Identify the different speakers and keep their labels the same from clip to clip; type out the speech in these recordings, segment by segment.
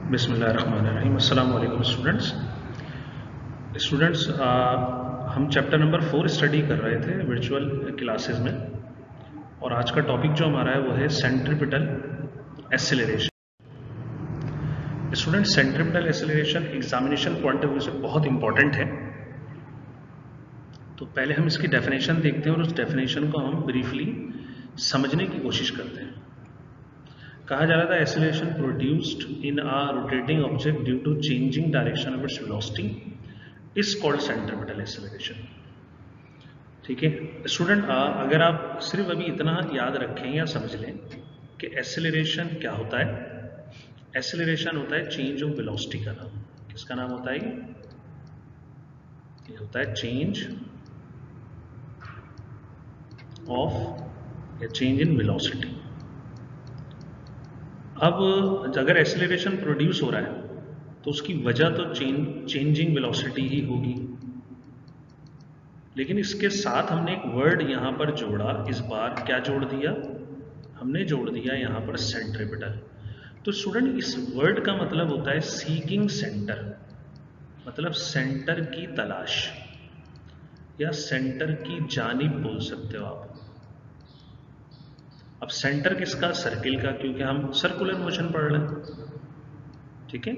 Speaker 1: बिस्मिल्लाहिर्रहमानिर्रहीम। अस्सलाम वालेकुम स्टूडेंट्स। हम चैप्टर नंबर 4 स्टडी कर रहे थे वर्चुअल क्लासेस में, और आज का टॉपिक जो हमारा है वो है centripetal acceleration. Student, centripetal acceleration examination point of view से बहुत इंपॉर्टेंट है। तो पहले हम इसकी डेफिनेशन देखते हैं और उस डेफिनेशन को हम ब्रीफली समझने की कोशिश करते हैं। कहा जा रहा था acceleration produced in a rotating object due to changing direction of its velocity is called centripetal acceleration. ठीक है स्टूडेंट, अगर आप सिर्फ अभी इतना याद रखें या समझ लें कि एक्सेलरेशन क्या होता है। एक्सेलरेशन होता है चेंज ऑफ वेलोसिटी का नाम। किसका नाम होता है? ये होता है चेंज ऑफ या चेंज इन वेलोसिटी। अब अगर एक्सेलरेशन प्रोड्यूस हो रहा है तो उसकी वजह तो चेंजिंग वेलोसिटी ही होगी, लेकिन इसके साथ हमने एक वर्ड यहां पर जोड़ा। इस बार क्या जोड़ दिया? हमने जोड़ दिया यहां पर सेंट्रीपिटल। तो स्टूडेंट, इस वर्ड का मतलब होता है सीकिंग सेंटर, मतलब सेंटर की तलाश या सेंटर की जानिब बोल सकते हो आप। अब सेंटर किसका? सर्किल का, क्योंकि हम सर्कुलर मोशन पढ़ रहे हैं। ठीक है,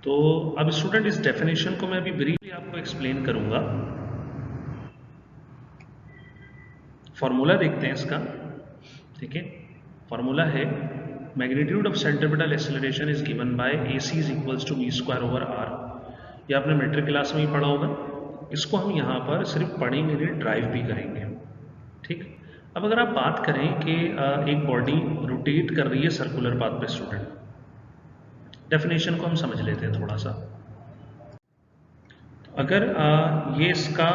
Speaker 1: तो अब स्टूडेंट इस डेफिनेशन को मैं अभी ब्रीफली आपको एक्सप्लेन करूंगा। फॉर्मूला देखते हैं इसका। ठीक है, फॉर्मूला है magnitude of centripetal acceleration is given by AC is equals to v²/r। ये आपने मेट्रिक क्लास में ही पढ़ा होगा। इसको हम यहाँ पर सिर्फ पढ़ेंगे नहीं, ड्राइव भी करेंगे। ठीक, अब अगर आप बात करें कि एक बॉडी रोटेट कर रही है सर्कुलर पाथ पे, स्टूडेंट डेफिनेशन को हम समझ लेते हैं थोड़ा सा। अगर ये इसका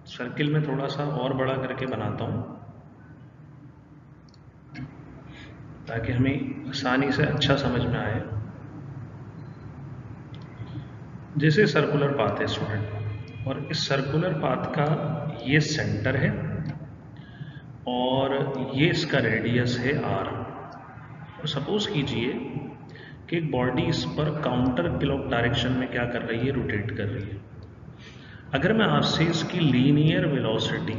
Speaker 1: सर्किल में थोड़ा सा और बड़ा करके बनाता हूं ताकि हमें आसानी से अच्छा समझ में आए। जैसे सर्कुलर पाथ है स्टूडेंट, और इस सर्कुलर पाथ का ये सेंटर है और ये इसका रेडियस है r। और सपोज कीजिए कि एक बॉडी इस पर काउंटर क्लॉक डायरेक्शन में क्या कर रही है? रोटेट कर रही है। अगर मैं आपसे इसकी लीनियर वेलोसिटी,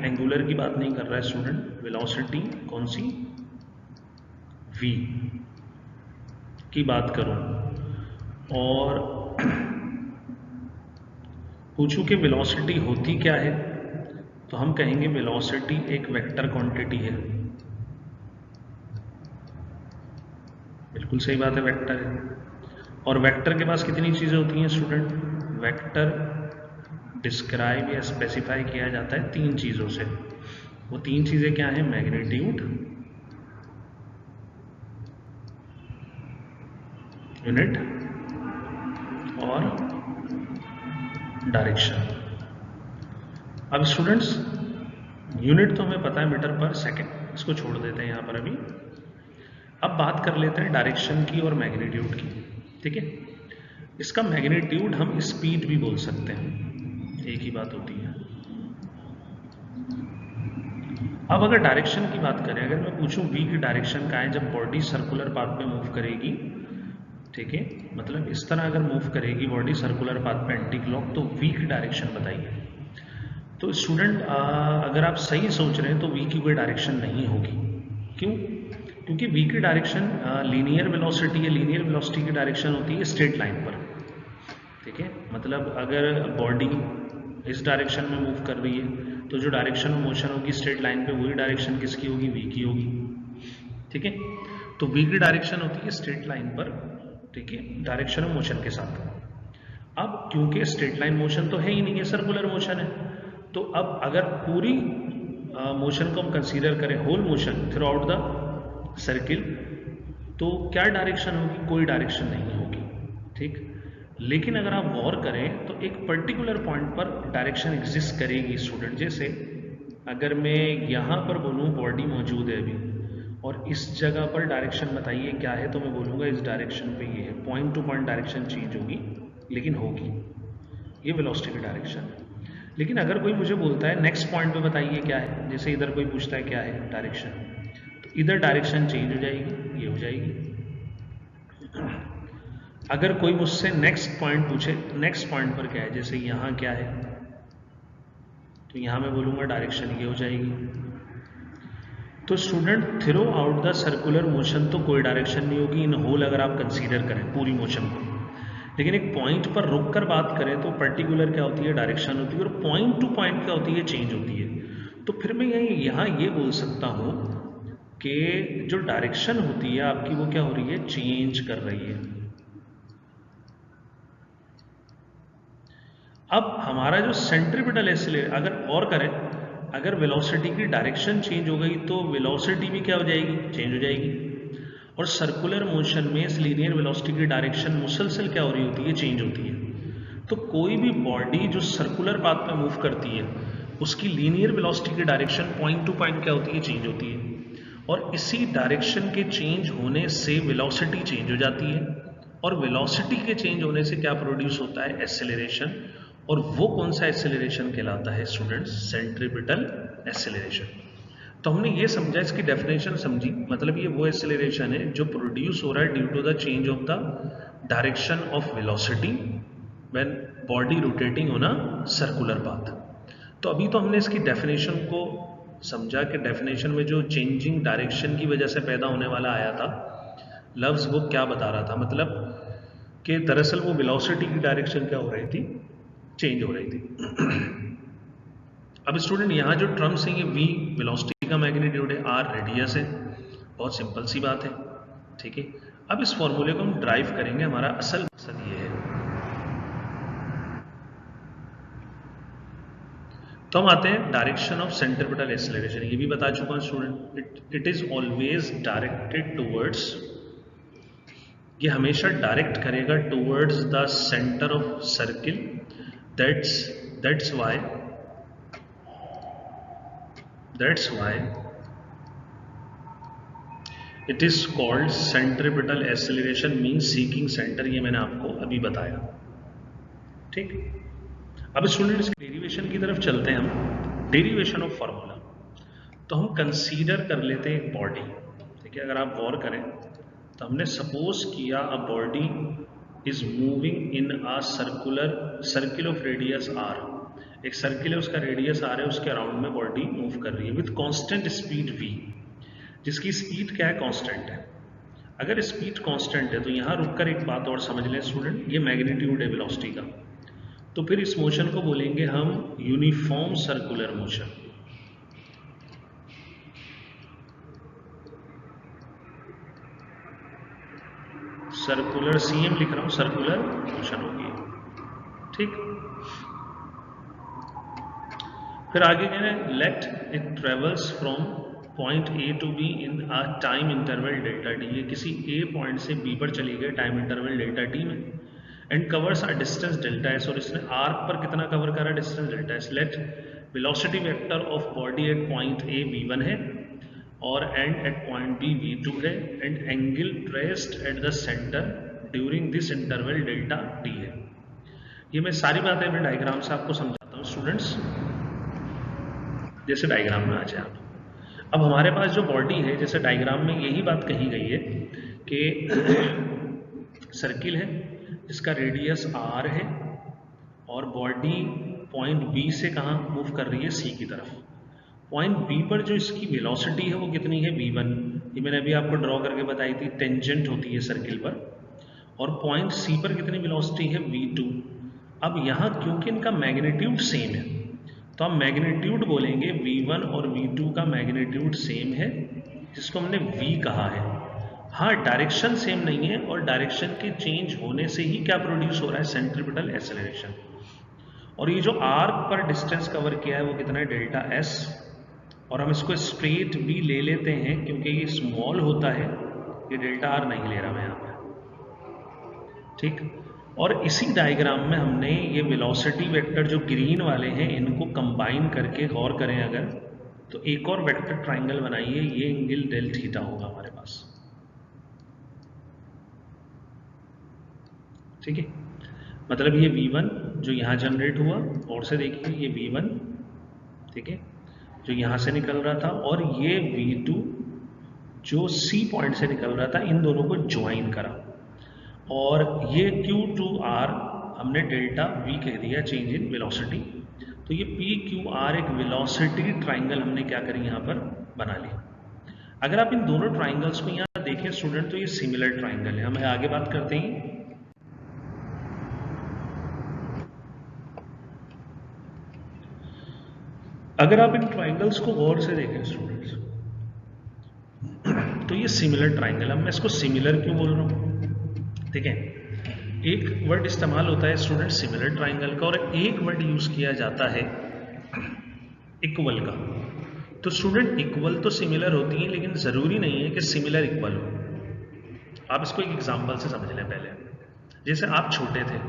Speaker 1: एंगुलर की बात नहीं कर रहा है स्टूडेंट, वेलोसिटी कौन सी? v की बात करूं और पूछूं कि वेलोसिटी होती क्या है, तो हम कहेंगे वेलोसिटी एक वेक्टर क्वांटिटी है। बिल्कुल सही बात है, वेक्टर है। और वेक्टर के पास कितनी चीजें होती हैं स्टूडेंट? वेक्टर डिस्क्राइब या स्पेसिफाई किया जाता है 3 चीजों से। वो 3 चीजें क्या है? मैग्नीट्यूड, यूनिट और डायरेक्शन। अब स्टूडेंट्स, यूनिट तो हमें पता है मीटर पर सेकेंड, इसको छोड़ देते हैं यहां पर अभी। अब बात कर लेते हैं डायरेक्शन की और मैग्नीट्यूड की। ठीक है, इसका मैग्नीट्यूड हम स्पीड भी बोल सकते हैं, एक ही बात होती है। अब अगर डायरेक्शन की बात करें, अगर मैं पूछूं v की डायरेक्शन का है जब बॉडी सर्कुलर पाथ पे मूव करेगी, ठीक है, मतलब इस तरह अगर मूव करेगी बॉडी सर्कुलर पाथ पे एंटी क्लॉक, तो v की डायरेक्शन बताइए। तो स्टूडेंट, अगर आप सही सोच रहे हैं तो v की कोई डायरेक्शन नहीं होगी। क्यों? क्योंकि v की डायरेक्शन लीनियर वेलोसिटी है। लीनियर वेलोसिटी की डायरेक्शन होती है स्ट्रेट लाइन पर। ठीक है, मतलब अगर बॉडी इस डायरेक्शन में मूव कर रही है तो जो डायरेक्शन ऑफ मोशन होगी स्ट्रेट लाइन पे, वही डायरेक्शन किसकी होगी? v की होगी। ठीक है, तो v की डायरेक्शन होती है स्ट्रेट लाइन पर, ठीक है, डायरेक्शन ऑफ मोशन के साथ। अब क्योंकि स्ट्रेट लाइन मोशन तो है ही नहीं है, सर्कुलर मोशन है, तो अब अगर पूरी मोशन को हम कंसीडर करें, whole motion throughout the circle, तो क्या डायरेक्शन होगी? कोई डायरेक्शन नहीं होगी। ठीक, लेकिन अगर आप गौर करें तो एक पर्टिकुलर पॉइंट पर डायरेक्शन एग्जिस्ट करेगी स्टूडेंट। जैसे अगर मैं यहाँ पर बोलूँ बॉडी मौजूद है अभी और इस जगह पर डायरेक्शन बताइए क्या है, तो मैं बोलूँगा इस डायरेक्शन पे ये है। Point two point direction change होगी, लेकिन होगी, ये वेलोसिटी की डायरेक्शन है। लेकिन अगर कोई मुझे बोलता है नेक्स्ट पॉइंट पे बताइए क्या है, जैसे इधर कोई पूछता है क्या है डायरेक्शन, तो इधर डायरेक्शन चेंज हो जाएगी, ये हो जाएगी। अगर कोई मुझसे नेक्स्ट पॉइंट पूछे, नेक्स्ट पॉइंट पर क्या है, जैसे यहाँ क्या है, तो यहाँ मैं बोलूँगा डायरेक्शन ये हो जाएगी। तो student through out the circular motion तो कोई डायरेक्शन नहीं होगी इन होल, अगर आप कंसीडर करें पूरी मोशन को। लेकिन एक पॉइंट पर रुक कर बात करें तो पर्टिकुलर क्या होती है, डायरेक्शन होती है, और पॉइंट टू पॉइंट क्या होती है, चेंज होती है। तो फिर मैं यहाँ ये बोल सकता हूँ कि जो डायरेक्शन होती है आपकी वो क्या हो रही है, चेंज कर रही है। अब हमारा जो सेंट्रीपिटल एक्सीलरेशन अगर और करें, अगर वेलोसिटी की डायरेक्शन चेंज हो गई तो वेलोसिटी भी क्या हो जाएगी, चेंज हो जाएगी। और सर्कुलर मोशन में इस लीनियर वेलोसिटी की डायरेक्शन मुसलसल क्या हो रही होती है, चेंज होती है। तो कोई भी बॉडी जो सर्कुलर पाथ में मूव करती है उसकी लीनियर वेलोसिटी की डायरेक्शन पॉइंट टू पॉइंट क्या होती है, चेंज होती है। और इसी डायरेक्शन के चेंज होने से वेलोसिटी चेंज हो जाती है, और वेलोसिटी के चेंज होने से क्या प्रोड्यूस होता है, एक्सेलरेशन। और वो कौन सा एक्सेलरेशन कहलाता है स्टूडेंट्स, सेंट्रीपिटल एक्सेलरेशन। तो हमने ये समझा, इसकी डेफिनेशन समझी, मतलब ये वो एक्सेलरेशन है जो प्रोड्यूस हो रहा है due to the change of the direction of velocity when body rotating on a circular path. तो अभी तो हमने इसकी डेफिनेशन को समझा कि डेफिनेशन में जो चेंजिंग डायरेक्शन की वजह से पैदा होने वाला आया था लफ्ज़, वो क्या बता रहा था, मतलब कि दरअसल वो वेलोसिटी की डायरेक्शन क्या हो रही थी, चेंज हो रही थी। अब स्टूडेंट यहाँ जो टर्म्स हैं, ये v वेलोसिटी का मैग्नीट्यूड है, r रेडियस है, बहुत सिंपल सी बात है, ठीक है। अब इस फॉर्मूले को हम ड्राइव करेंगे, हमारा असल मकसद ये है। तो हम आते हैं डायरेक्शन ऑफ सेंट्रीपिटल एक्सेलरेशन। ये भी बता चुका हूँ student, it is always directed towards, ये हमेशा डायरेक्ट करेगा towards the centre of circle, that's why it is called centripetal acceleration, means seeking centre. ये मैंने आपको अभी बताया, ठीक। अब स्टूडेंट इसकी डेरिवेशन की तरफ चलते हैं हम, डेरिवेशन ऑफ फार्मूला। तो हम कंसीडर कर लेते हैं एक बॉडी, ठीक है। अगर आप गौर करें तो हमने सपोज किया a body is moving in a circle of radius r, एक सर्किल है, उसका रेडियस r है, उसके अराउंड में बॉडी मूव कर रही है विथ कांस्टेंट स्पीड v, जिसकी स्पीड क्या है, कांस्टेंट है। अगर स्पीड कांस्टेंट है तो यहाँ रुककर एक बात और समझ लें स्टूडेंट, ये मैग्नीट्यूड है वेलोसिटी का, तो फिर इस मोशन को बोलेंगे हम uniform circular motion. Circular CM लिख रहा हूं, सर्कुलर मोशन होगी, ठीक। फिर आगे कह रहे हैं let it travels from point A to B in a time interval delta T, ये किसी ए पॉइंट से बी पर चली गई टाइम इंटरवल डेल्टा टी में, and covers a distance delta S, और इसने आर्क पर कितना कवर करा, distance delta S. Let velocity vector of body at point A v1 है और and at point B v2 है, and angle traced at the centre during this interval delta T है। ये मैं सारी बातें मैं डायग्राम से आपको समझाता हूँ स्टूडेंट्स, जैसे डायग्राम में आ जाए आप। अब हमारे पास जो बॉडी है, जैसे डायग्राम में यही बात कही गई है कि सर्किल है, इसका रेडियस r है, और बॉडी पॉइंट B से कहाँ मूव कर रही है, C की तरफ। पॉइंट B पर जो इसकी वेलोसिटी है वो कितनी है, v1, ये मैंने अभी आपको ड्रॉ करके बताई थी, टेंजेंट होती है सर्किल पर। और पॉइंट C पर कितनी वेलोसिटी है, v2। अब यहाँ क्योंकि इनका मैग्नीट्यूड सेम है तो हम मैग्नीट्यूड बोलेंगे v1 और v2 का मैग्नीट्यूड सेम है, जिसको हमने v कहा है। हाँ, डायरेक्शन सेम नहीं है, और डायरेक्शन के चेंज होने से ही क्या प्रोड्यूस हो रहा है, सेंट्रीपिटल एक्सेलरेशन। और ये जो आर्क पर डिस्टेंस कवर किया है वो कितना है, डेल्टा एस, और हम इसको स्ट्रेट भी ले लेते हैं क्योंकि ये स्मॉल होता है, ये डेल्टा आर नहीं ले रहा मैं यहाँ पर, ठीक। और इसी डायग्राम में हमने ये वेलोसिटी वेक्टर जो ग्रीन वाले हैं इनको कंबाइन करके गौर करें अगर, तो एक और वेक्टर ट्राइंगल बनाइए, ये एंगल डेल थीटा होगा हमारे पास, ठीक है। मतलब ये v1 जो यहाँ जनरेट हुआ, और से देखिए ये v1, ठीक है, जो यहाँ से निकल रहा था, और ये v2 जो सी पॉइंट से निकल रहा था इन दोनों को ज्वाइन करा, और ये Q टू R हमने डेल्टा V कह दिया, चेंज इन वेलोसिटी। तो ये PQR एक वेलोसिटी ट्राइंगल हमने क्या करी यहाँ पर बना ली। अगर आप इन दोनों ट्राइंगल्स को यहाँ देखें स्टूडेंट तो ये सिमिलर ट्राइंगल है। हम आगे बात करते हैं। अगर आप इन ट्राइंगल्स को गौर से देखें स्टूडेंट्स तो ये सिमिलर ट्राइंगल, अब मैं इसको सिमिलर क्यों बोल रहा हूँ, ठीक है। एक वर्ड इस्तेमाल होता है स्टूडेंट सिमिलर ट्राइंगल का, और एक वर्ड यूज किया जाता है इक्वल का। तो स्टूडेंट इक्वल तो सिमिलर होती है, लेकिन जरूरी नहीं है कि सिमिलर इक्वल हो। आप इसको एक एग्जांपल से समझ लें पहले। जैसे आप छोटे थे,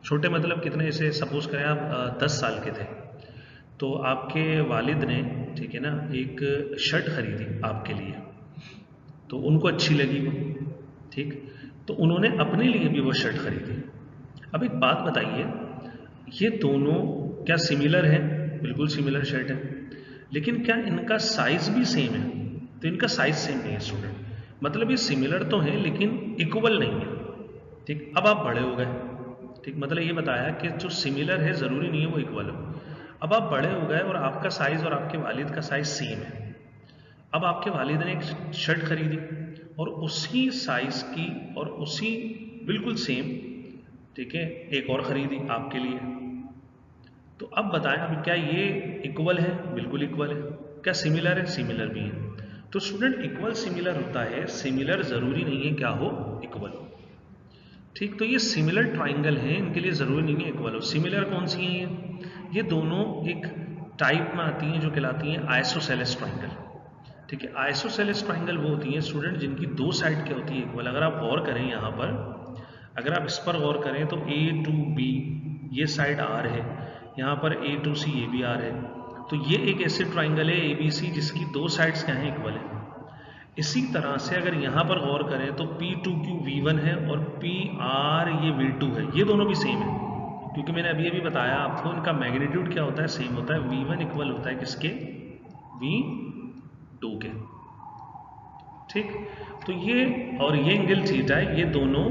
Speaker 1: छोटे मतलब कितने, जैसे सपोज करें आप 10 साल के थे, तो आपके वालिद ने, ठीक है ना, एक शर्ट खरीदी आपके लिए, तो उनको अच्छी लगी वो, ठीक, तो उन्होंने अपने लिए भी वो शर्ट खरीदी। अब एक बात बताइए, ये दोनों क्या सिमिलर हैं? बिल्कुल सिमिलर शर्ट है, लेकिन क्या इनका साइज भी सेम है? तो इनका साइज सेम नहीं है स्टूडेंट, मतलब ये सिमिलर तो है लेकिन इक्वल नहीं है, ठीक। अब आप बड़े हो गए, ठीक, मतलब ये बताया कि जो सिमिलर है जरूरी नहीं है वो इक्वल हो। अब आप बड़े हो गए और आपका साइज और आपके वालिद का साइज सेम है। अब आपके वालिद ने एक शर्ट खरीदी और उसी साइज की और उसी बिल्कुल सेम, ठीक है, एक और खरीदी आपके लिए। तो अब बताएं, अब क्या ये इक्वल है? बिल्कुल इक्वल है। क्या सिमिलर है? सिमिलर भी है। तो स्टूडेंट इक्वल सिमिलर होता है, सिमिलर जरूरी नहीं है क्या हो, इक्वल हो, ठीक। तो ये सिमिलर ट्राइंगल है, इनके लिए जरूरी नहीं है इक्वल हो। सिमिलर कौन सी है? ये दोनों एक टाइप में आती हैं जो कहलाती हैं आइसोसेलेस ट्राइंगल, ठीक है। आइसोसेलेस ट्राइंगल वो होती हैं स्टूडेंट जिनकी दो साइड क्या होती है, इक्वल। अगर आप गौर करें यहाँ पर, अगर आप इस पर गौर करें तो A to B ये साइड R है, यहाँ पर A to C ये भी R है। तो ये एक ऐसे ट्राइंगल है ABC जिसकी दो साइड्स क्या हैं, इक्वल है। इसी तरह से अगर यहाँ पर गौर करें तो P2Q V1 है और PR ये V2 है, ये दोनों भी सेम है, क्योंकि मैंने अभी अभी बताया आपको इनका मैग्नीट्यूड क्या होता है, सेम होता है। V1 इक्वल होता है किसके, V2 के, ठीक। तो ये और ये एंगल थीटा है, ये दोनों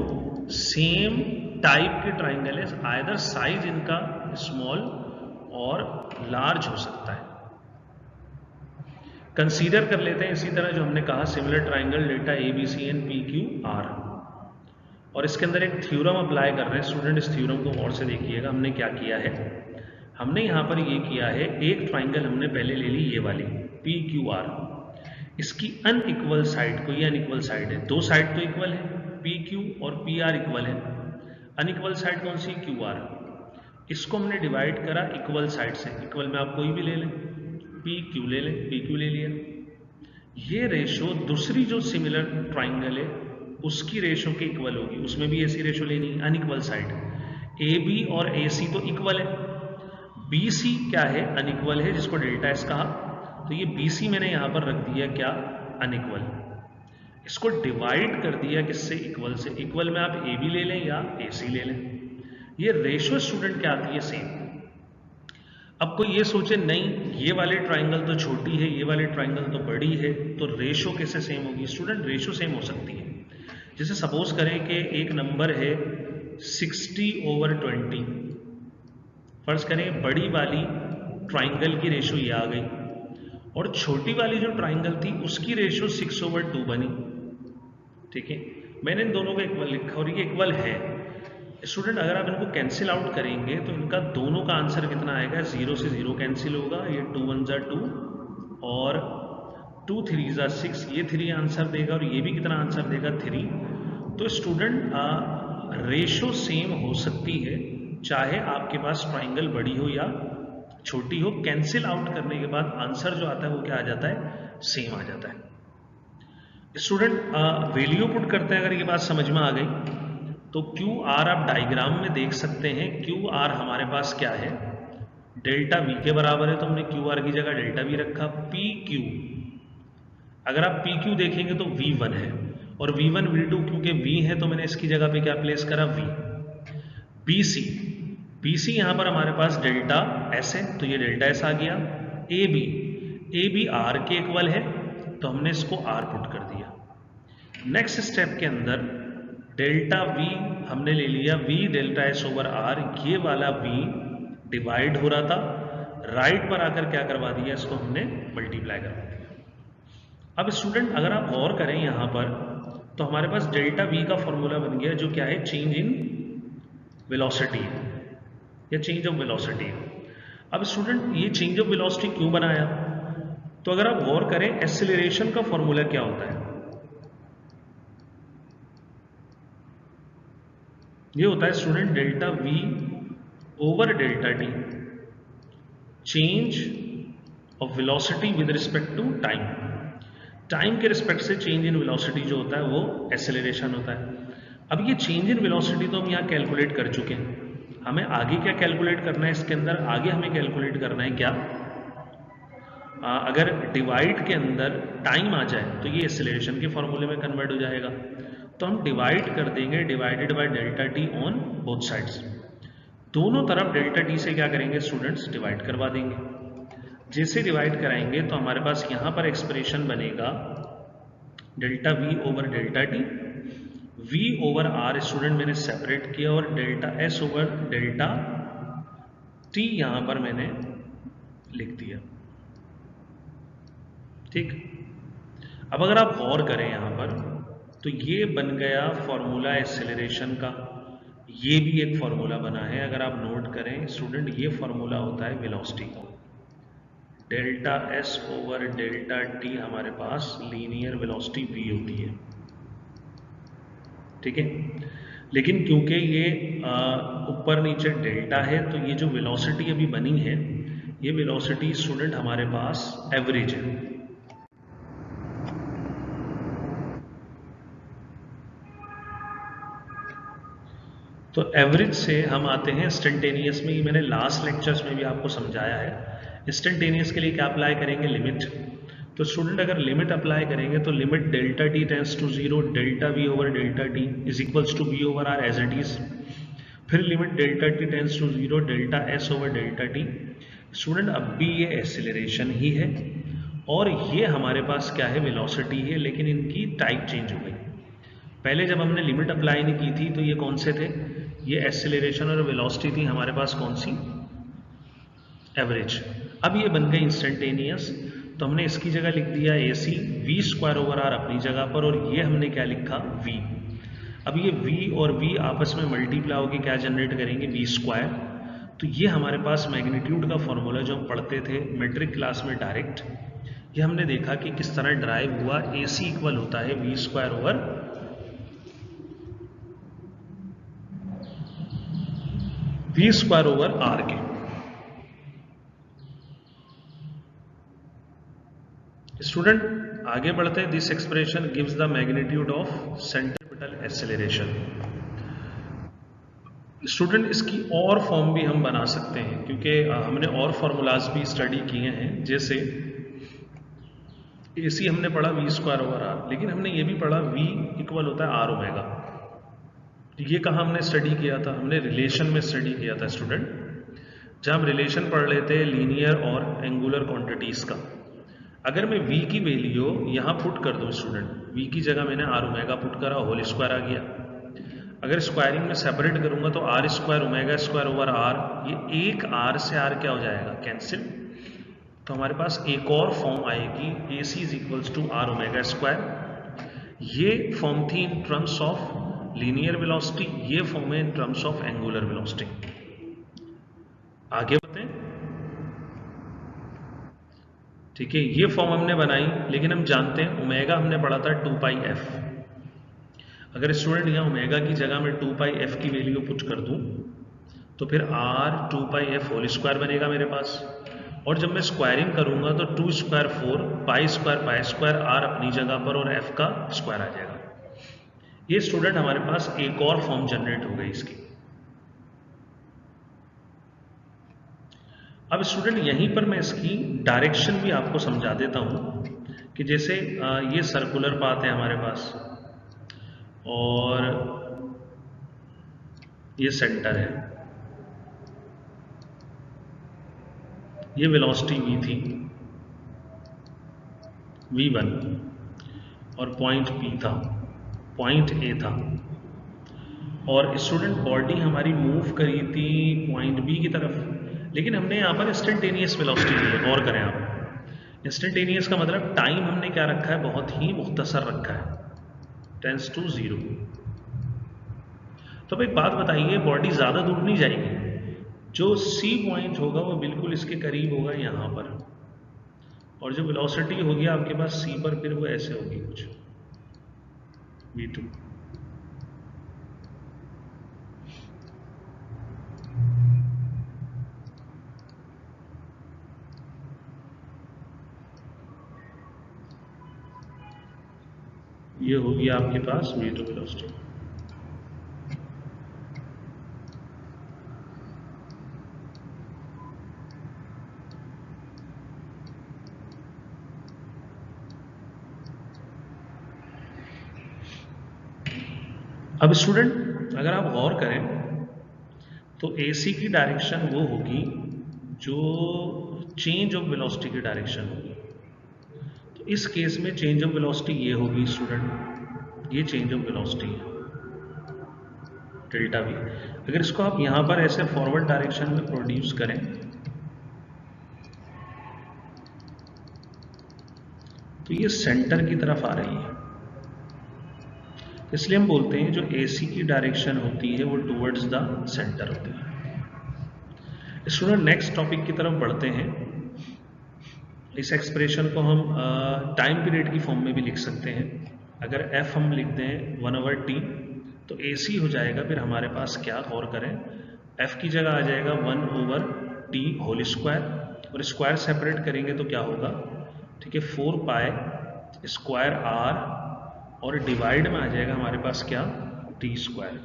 Speaker 1: सेम टाइप के ट्राइंगल है, आइदर साइज इनका स्मॉल और लार्ज हो सकता है। कंसीडर कर लेते हैं इसी तरह जो हमने कहा similar triangle delta ABC and PQR, और इसके अंदर एक थ्योरम अप्लाई कर रहे हैं स्टूडेंट। इस थ्योरम को और से देखिएगा, हमने क्या किया है, हमने यहाँ पर ये किया है, एक ट्राइंगल हमने पहले ले ली ये वाली PQR, इसकी अनइक्वल साइड को, ये अनइक्वल साइड है, दो साइड तो इक्वल है, PQ और PR इक्वल है, अनइक्वल साइड कौन सी, QR। इसको हमने डिवाइड करा इक्वल साइड से, इक्वल में आप कोई भी ले लें, PQ ले लें, PQ ले लिया। ये रेशो दूसरी जो सिमिलर ट्राइंगल है उसकी रेशो के इक्वल होगी, उसमें भी ऐसी रेशो लेनी है, अनइक्वल साइड। AB और AC तो इक्वल है, BC क्या है, अनइक्वल है, जिसको डेल्टा S कहा। तो ये BC मैंने यहां पर रख दिया क्या, अनइक्वल। इसको डिवाइड कर दिया किससे, इक्वल से। इक्वल में आप AB ले लें या AC ले लें, ये रेशो स्टूडेंट क्या आती है, सेम। अब कोई ये सोचे नहीं ये वाले ट्राइंगल तो छोटी है, ये वाले ट्राइंगल तो बड़ी है, तो रेशो कैसे सेम होगी? स्टूडेंट रेशो सेम हो सकती है। जैसे सपोज करें कि एक नंबर है 60/20, फर्ज करें बड़ी वाली ट्राइंगल की रेशो ये आ गई, और छोटी वाली जो ट्राइंगल थी उसकी रेशो 6/2 बनी, ठीक है। मैंने इन दोनों को इक्वल लिखा और ये इक्वल है। स्टूडेंट अगर आप इनको कैंसिल आउट करेंगे तो इनका दोनों का आंसर कितना आएगा, 0 से 0 कैंसिल होगा, ये 2 1 जा 2 और 2 3 जा 6, ये 3 आंसर देगा और ये भी कितना आंसर देगा, 3। तो स्टूडेंट रेशो सेम हो सकती है, चाहे आपके पास ट्राइंगल बड़ी हो या छोटी हो, कैंसिल आउट करने के बाद आंसर जो आता है वो क्या आ जाता है, सेम आ जाता है। स्टूडेंट वैल्यू पुट करते हैं, अगर ये बात समझ में आ गई तो QR आप डायग्राम में देख सकते हैं, QR हमारे पास क्या है, डेल्टा V के बराबर है, तो हमने QR की जगह डेल्टा V रखा। PQ अगर आप PQ देखेंगे तो V1 है, और V1 V2 क्योंकि V है तो मैंने इसकी जगह पे क्या प्लेस करा, V। BC यहां पर हमारे पास डेल्टा S है, तो ये डेल्टा S आ गया। AB R के इक्वल है, तो हमने इसको r पुट कर दिया। नेक्स्ट स्टेप के अंदर डेल्टा v हमने ले लिया v delta s over r, ये वाला v डिवाइड हो रहा था, राइट पर आकर क्या करवा दिया, इसको हमने मल्टीप्लाई करवा दिया। अब स्टूडेंट अगर आप गौर करें यहां पर, तो हमारे पास डेल्टा v का फॉर्मूला बन गया जो क्या है, चेंज इन वेलोसिटी है या चेंज ऑफ वेलोसिटी है। अब स्टूडेंट ये चेंज ऑफ वेलोसिटी क्यों बनाया, तो अगर आप गौर करें एक्सीलरेशन का फॉर्मूला क्या होता है, ये होता है student delta v over delta t, change of velocity with respect to time. Time के रिस्पेक्ट से चेंज इन वेलोसिटी जो होता है वो एक्सेलरेशन होता है। अब ये चेंज इन वेलोसिटी तो हम यहाँ कैलकुलेट कर चुके हैं, हमें आगे क्या कैलकुलेट करना है इसके अंदर, आगे हमें कैलकुलेट करना है क्या, अगर डिवाइड के अंदर टाइम आ जाए तो ये एक्सेलरेशन के फॉर्मूले में कन्वर्ट हो जाएगा। तो हम डिवाइड कर देंगे divided by delta T on both sides, दोनों तरफ डेल्टा टी से क्या करेंगे स्टूडेंट्स, डिवाइड करवा देंगे। जैसे डिवाइड कराएंगे तो हमारे पास यहां पर एक्सप्रेशन बनेगा delta V over delta T, V over R student मैंने सेपरेट किया, और delta S over delta T यहां पर मैंने लिख दिया। ठीक, अब अगर आप गौर करें यहां पर, तो ये बन गया फॉर्मूला एक्सेलरेशन का, ये भी एक फॉर्मूला बना है। अगर आप नोट करें स्टूडेंट, ये फॉर्मूला होता है वेलोसिटी का, delta S over delta T हमारे पास लीनियर वेलोसिटी v होती है। ठीक है, लेकिन क्योंकि ये ऊपर नीचे डेल्टा है, तो ये जो वेलोसिटी अभी बनी है, ये वेलोसिटी स्टूडेंट हमारे पास एवरेज है। तो एवरेज से हम आते हैं इंस्टेंटेनियस में, ये मैंने लास्ट लेक्चर्स में भी आपको समझाया है। इंस्टेंटेनियस के लिए क्या अप्लाई करेंगे, लिमिट। तो स्टूडेंट अगर लिमिट अप्लाई करेंगे तो limit delta T tends to 0 delta V over delta T is equals to V over R as it is, फिर limit delta T tends to 0 delta S over delta T. Student अब भी ये acceleration ही है और ये हमारे पास क्या है, वेलोसिटी है, लेकिन इनकी टाइप चेंज हो गई। पहले जब हमने लिमिट अप्लाई नहीं की थी तो ये कौन से थे, ये एक्सेलरेशन और वेलोसिटी थी हमारे पास कौन सी, एवरेज। अब ये बन गई इंस्टेंटेनियस, तो हमने इसकी जगह लिख दिया ए सी, वी स्क्वायर ओवर आर अपनी जगह पर, और ये हमने क्या लिखा, वी। अब ये v और v आपस में मल्टीप्लाई होकर क्या जनरेट करेंगे, v स्क्वायर। तो ये हमारे पास मैग्नीट्यूड का फॉर्मूला जो हम पढ़ते थे मेट्रिक क्लास में डायरेक्ट, ये हमने देखा कि किस तरह ड्राइव हुआ। ए सी इक्वल होता है v स्क्वायर ओवर आर के। स्टूडेंट आगे बढ़ते हैं, this expression gives the magnitude of centripetal acceleration. Student इसकी और फॉर्म भी हम बना सकते हैं, क्योंकि हमने और फॉर्मूलाज भी स्टडी किए हैं। जैसे एसी हमने पढ़ा v स्क्वायर ओवर आर, लेकिन हमने ये भी पढ़ा v इक्वल होता है आर ओमेगा। ये कहाँ हमने स्टडी किया था, हमने रिलेशन में स्टडी किया था स्टूडेंट, जहाँ हम रिलेशन पढ़ लेते हैं लीनियर और एंगुलर क्वांटिटीज का। अगर मैं v की वैल्यू यहाँ पुट कर दूँ स्टूडेंट, v की जगह मैंने आर ओमेगा पुट करा, होल स्क्वायर आ गया। अगर स्क्वायरिंग में सेपरेट करूंगा तो R square omega square over R, ये एक आर से आर क्या हो जाएगा, कैंसिल। तो हमारे पास एक और फॉर्म आएगी, A C is equals to R omega square. ये फॉर्म थी in terms of linear velocity, ये फॉर्म है in terms of angular velocity. आगे बढ़ते हैं, ठीक है। ये फॉर्म हमने बनाई, लेकिन हम जानते हैं ओमेगा हमने पढ़ा था 2 पाई एफ। अगर स्टूडेंट यहाँ ओमेगा की जगह में 2 पाई एफ की वैल्यू पुट कर दूं, तो फिर R 2 pi F whole square बनेगा मेरे पास। और जब मैं स्क्वायरिंग करूंगा तो 2 स्क्वायर 4, पाई स्क्वायर, आर अपनी जगह पर और एफ का स्क्वायर आ जाएगा। ये स्टूडेंट हमारे पास एक और फॉर्म जनरेट हो गई इसकी। अब स्टूडेंट यहीं पर मैं इसकी डायरेक्शन भी आपको समझा देता हूं कि जैसे ये सर्कुलर पाथ है हमारे पास और ये सेंटर है, ये वेलोसिटी v थी, v1 और पॉइंट p था, पॉइंट a था, और स्टूडेंट बॉडी हमारी मूव करी थी पॉइंट b की तरफ, लेकिन हमने यहाँ पर इंस्टेंटेनियस वेलोसिटी ली है। गौर करें आप, इंस्टेंटेनियस का मतलब टाइम हमने क्या रखा है, बहुत ही मुख्तसर रखा है, टेंस टू 0। तो अब एक बात बताइए, बॉडी ज़्यादा दूर नहीं जाएगी, जो सी पॉइंट होगा वो बिल्कुल इसके करीब होगा यहाँ पर, और जो वेलोसिटी होगी आपके पास सी पर, फिर वो ऐसे होगी कुछ v2। ये होगी आपके पास v2 वेलोसिटी। अब स्टूडेंट अगर आप गौर करें तो AC की डायरेक्शन वो होगी जो चेंज ऑफ वेलोसिटी की डायरेक्शन होगी। तो इस केस में चेंज ऑफ वेलोसिटी ये होगी स्टूडेंट, ये चेंज ऑफ वेलोसिटी है डेल्टा v। अगर इसको आप यहां पर ऐसे फॉरवर्ड डायरेक्शन में प्रोड्यूस करें तो ये सेंटर की तरफ आ रही है, इसलिए हम बोलते हैं जो AC की डायरेक्शन होती है वो टुवर्ड्स द सेंटर होती है। स्टूडेंट नेक्स्ट टॉपिक की तरफ बढ़ते हैं। इस एक्सप्रेशन को हम टाइम पीरियड की फॉर्म में भी लिख सकते हैं। अगर F हम लिख दें 1/t तो AC हो जाएगा फिर हमारे पास क्या, गौर करें, F की जगह आ जाएगा 1/t होल स्क्वायर, और स्क्वायर सेपरेट करेंगे तो क्या होगा, ठीक है, 4 स्क्वायर r, और डिवाइड में आ जाएगा हमारे पास क्या, टी स्क्वायर।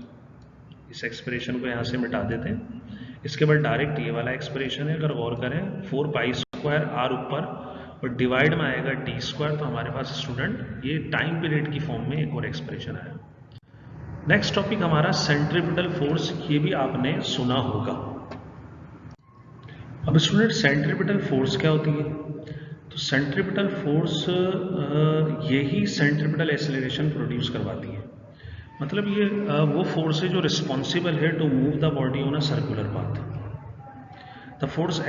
Speaker 1: इस एक्सप्रेशन को यहाँ से मिटा देते हैं। इसके बाद डायरेक्ट ये वाला एक्सप्रेशन है, अगर गौर करें 4 स्क्वायर r ऊपर और डिवाइड में आएगा टी स्क्वायर, तो हमारे पास स्टूडेंट ये टाइम पीरियड की फॉर्म में एक और एक्सप्रेशन आया। नेक्स्ट टॉपिक हमारा सेंट्रीपिटल फोर्स, ये भी आपने सुना होगा। अब स्टूडेंट सेंट्रीपिटल फोर्स क्या होती है, तो सेंट्रीपिटल फोर्स यही सेंट्रीपिटल एक्सेलरेशन प्रोड्यूस करवाती है। मतलब ये वो फोर्स है जो रिस्पॉन्सिबल है to move the body on a circular path. The force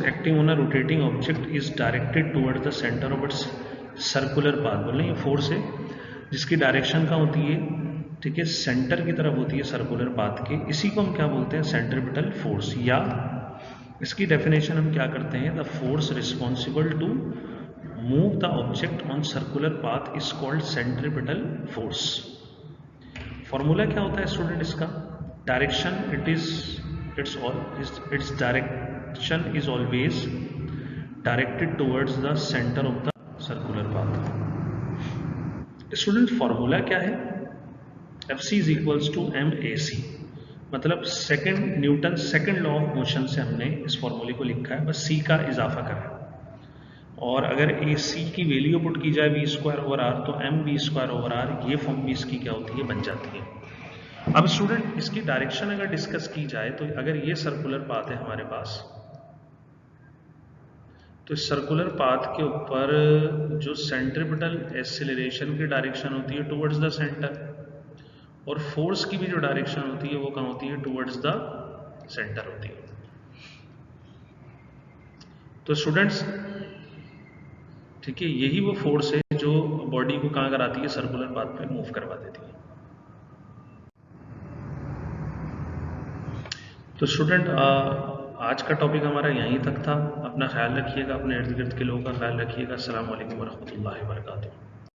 Speaker 1: acting on a rotating object is directed toward the centre of its circular path. बोले ये फोर्स है जिसकी डायरेक्शन क्या होती है, ठीक है, सेंटर की तरफ होती है सर्कुलर पाथ के। इसी को हम क्या बोलते हैं, सेंट्रीपिटल फोर्स। या इसकी डेफिनेशन हम क्या करते हैं, the force responsible to move the object on circular path is called centripetal force. Formula क्या होता है स्टूडेंट इसका, direction its direction is always directed towards the centre of the circular path. Student formula क्या है, Fc is equals to mac, मतलब Newton second law of motion से हमने इस फॉर्मूले को लिखा है, बस c का इजाफा करें, और अगर ac की वैल्यू पुट की जाए v²/r तो mv²/r, ये फॉर्म भी इसकी क्या होती है, बन जाती है। अब स्टूडेंट इसकी डायरेक्शन अगर डिस्कस की जाए तो अगर ये सर्कुलर पाथ है हमारे पास, तो इस सर्कुलर पाथ के ऊपर जो सेंट्रीपिटल एक्सेलरेशन की डायरेक्शन होती है टुवर्ड्स द सेंटर, और फोर्स की भी जो डायरेक्शन होती है वो कहाँ होती है, टुवर्ड्स द सेंटर होती है। तो स्टूडेंट्स ठीक है, यही वो फोर्स है जो बॉडी को कहाँ कराती है, सर्कुलर पाथ पे मूव करवा देती है। तो स्टूडेंट आज का टॉपिक हमारा यहीं तक था। अपना ख्याल रखिएगा, अपने इर्द गिर्द के लोगों का ख्याल रखिएगा। अस्सलाम वालेकुम वरहमतुल्लाहि वबरकातुहू।